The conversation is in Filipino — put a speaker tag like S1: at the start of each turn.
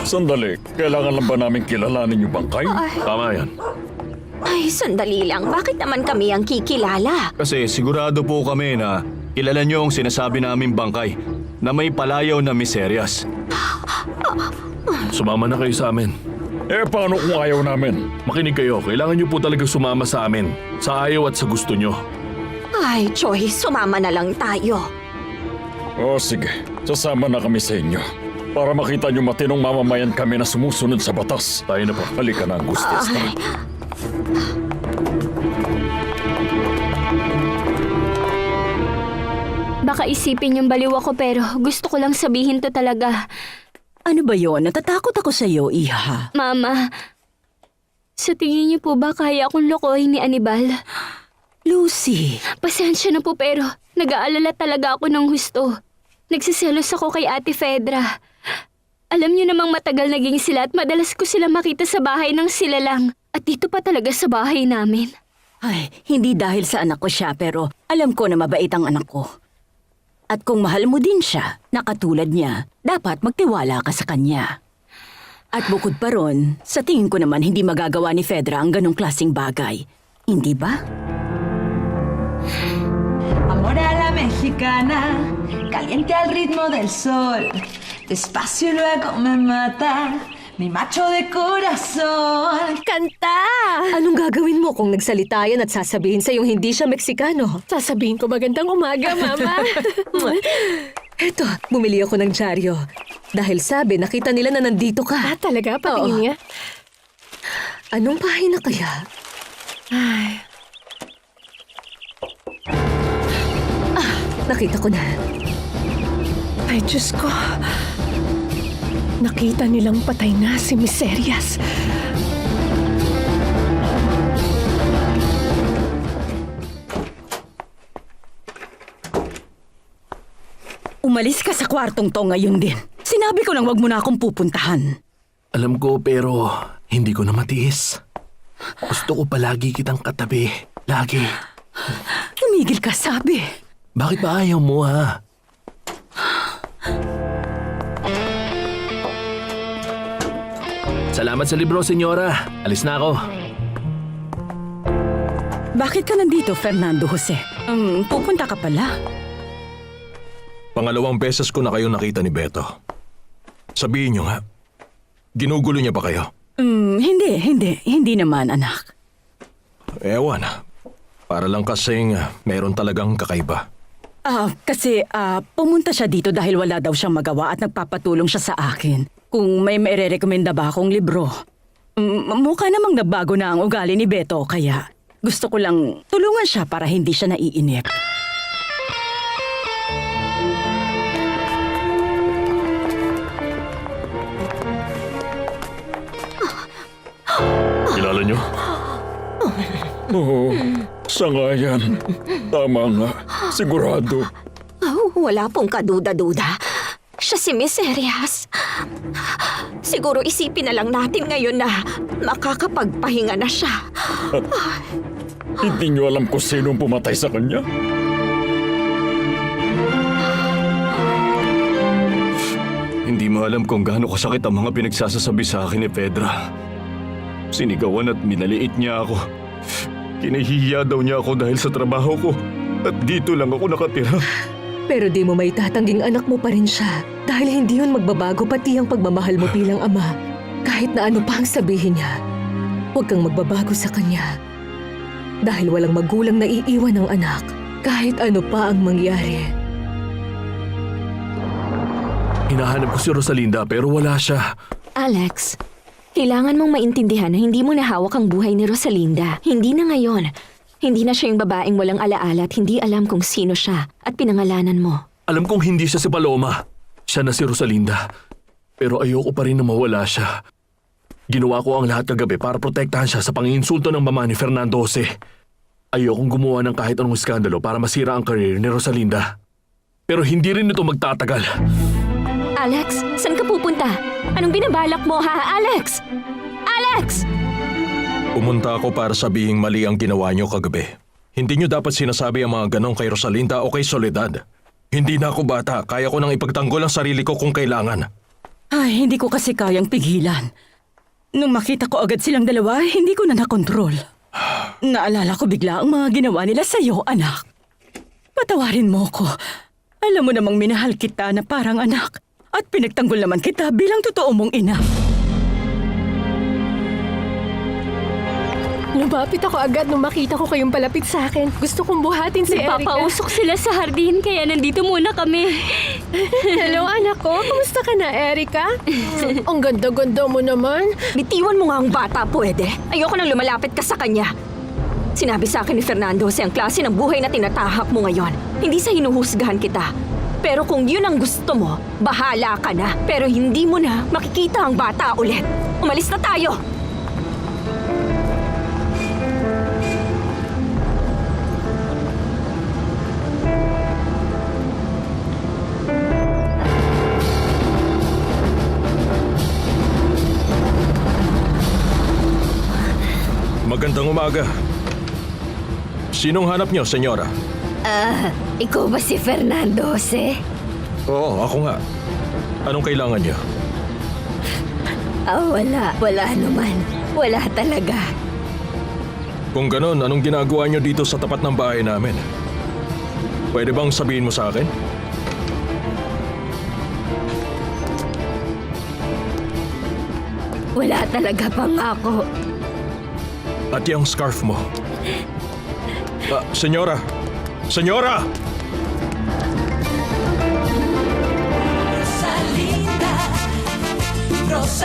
S1: Sandali, kailangan lang ba namin kilalanin yung bangkay?
S2: Tama yan.
S3: Ay, sandali lang. Bakit naman kami ang kikilala?
S4: Kasi sigurado po kami na kilala niyo ang sinasabi naming bangkay na may palayaw na miseryas.
S2: Sumama na kayo sa amin.
S1: Paano kung ayaw namin?
S2: Makinig kayo, kailangan niyo po talaga sumama sa amin. Sa ayaw at sa gusto niyo.
S3: Ay, Choi, sumama na lang tayo.
S1: Sige, sasama na kami sa inyo. Para makita niyo matinong mamamayan kami na sumusunod sa batas.
S2: Tayo na po.
S1: Halika na, Gustis.
S5: Baka isipin yung baliw ako pero gusto ko lang sabihin to talaga.
S6: Ano ba yon? Natatakot ako sa iyo, Iha.
S5: Mama, sa tingin niyo po ba kaya akong lokohin ni Anibal?
S6: Lucy,
S5: Pasensya na po pero nag-aalala talaga ako ng husto. Nagsiselos ako kay Ate Fedra. Alam niyo namang matagal naging sila at madalas ko sila makita sa bahay ng sila lang. At dito pa talaga sa bahay namin.
S6: ay, hindi dahil sa anak ko siya pero alam ko na mabait ang anak ko. At kung mahal mo din siya, na katulad niya, dapat magtiwala ka sa kanya. At bukod pa ron, sa tingin ko naman hindi magagawa ni Fedra ang ganong klaseng bagay. Hindi ba?
S7: Amor a la mexicana, caliente al ritmo del sol. Despacio y luego me mata, mi macho de corazón.
S8: Kanta! Anong gagawin mo kung nagsalita yan at sasabihin sa'yong hindi siya Meksikano? Sasabihin ko magandang umaga, Mama. Eto, bumili ako ng dyaryo. Dahil sabi, nakita nila na nandito ka. Talaga? Patingin nga. Anong pahina kaya? Nakita ko na.
S9: Ay, Diyos ko. Nakita nilang patay na si Miserias.
S6: Umalis ka sa kwartong to ngayon din. Sinabi ko nang wag mo na akong pupuntahan.
S2: Alam ko pero hindi ko na matiis. Gusto ko palagi kitang katabi. Lagi.
S6: Tumigil ka, sabi.
S2: Bakit ba ayaw mo ha? Salamat sa libro, senyora. Alis na ako.
S6: Bakit ka nandito, Fernando Jose? Pupunta ka pala.
S4: Pangalawang beses ko na kayo nakita ni Beto. Sabihin niyo nga, ginugulo niya ba kayo?
S6: Hindi naman, anak.
S4: Ewan, para lang kasing meron talagang kakaiba.
S6: Kasi pumunta siya dito dahil wala daw siyang magawa at nagpapatulong siya sa akin. Kung may maire-recommenda ba akong libro. Mukha namang nabago na ang ugali ni Beto, kaya gusto ko lang tulungan siya para hindi siya naiinip.
S2: Kilala niyo?
S1: Oo, siya nga yan. Tama nga, sigurado.
S3: Wala pong kaduda-duda. Siya si Miserias. Siguro isipin na lang natin ngayon na makakapagpahinga na siya.
S1: Hindi niyo alam kung sino ang pumatay sa kanya?
S4: Hindi mo alam kung gaano kasakit ang mga pinagsasasabi sa akin ni Fedra. Sinigawan at minaliit niya ako. Kinahihiya daw niya ako dahil sa trabaho ko. At dito lang ako nakatira.
S8: Pero di mo maitatanging anak mo pa rin siya. Dahil hindi yun magbabago pati ang pagmamahal mo bilang ama. Kahit na ano pa ang sabihin niya, huwag kang magbabago sa kanya. Dahil walang magulang na iiwan ng anak, kahit ano pa ang mangyari.
S2: Hinahanap ko si Rosalinda pero wala siya.
S3: Alex, kailangan mong maintindihan na hindi mo nahawak ang buhay ni Rosalinda. Hindi na ngayon. Hindi na siya yung babaeng walang alaala at hindi alam kung sino siya at pinangalanan mo.
S2: Alam kong hindi siya si Paloma. Siya na si Rosalinda. Pero ayoko pa rin na mawala siya. Ginawa ko ang lahat kagabi para protektahan siya sa panginsulto ng mama ni Fernando Jose. Ayokong gumawa ng kahit anong iskandalo para masira ang career ni Rosalinda. Pero hindi rin ito magtatagal.
S3: Alex, saan ka pupunta? Anong binabalak mo, ha, Alex? Alex!
S4: Pumunta ako para sabihing mali ang ginawa niyo kagabi. Hindi niyo dapat sinasabi ang mga ganong kay Rosalinda o kay Soledad. Hindi na ako bata, kaya ko nang ipagtanggol ang sarili ko kung kailangan.
S6: Ay, hindi ko kasi kayang pigilan. Nung makita ko agad silang dalawa, hindi ko na nakontrol. Naalala ko bigla ang mga ginawa nila sa'yo, anak. Patawarin mo ko. Alam mo namang minahal kita na parang anak. At pinagtanggol naman kita bilang totoo mong ina.
S9: Lumapit ako agad nung makita ko kayong palapit sa akin. Gusto kong buhatin si Erica.
S5: Papausok sila sa hardin, kaya nandito muna kami.
S9: Hello, anak ko. Kumusta ka na, Erica? Ang ganda-ganda mo naman.
S3: Bitiwan mo nga ang bata, pwede? Ayoko nang lumalapit ka sa kanya. Sinabi sa akin ni Fernando sa ang klase ng buhay na tinatahak mo ngayon. Hindi sa hinuhusgahan kita. Pero kung yun ang gusto mo, bahala ka na. Pero hindi mo na makikita ang bata ulit. Umalis na tayo!
S2: Magandang umaga. Sinong hanap niyo, senyora?
S5: Ikaw ba si Fernando Jose?
S2: Oo, ako nga. Anong kailangan niyo?
S5: Wala. Wala naman. Wala talaga.
S2: Kung ganon, anong ginagawa niyo dito sa tapat ng bahay namin? Pwede bang sabihin mo sa akin?
S5: Wala talaga pangako.
S2: At yung scarf mo? Senyora! Senyora!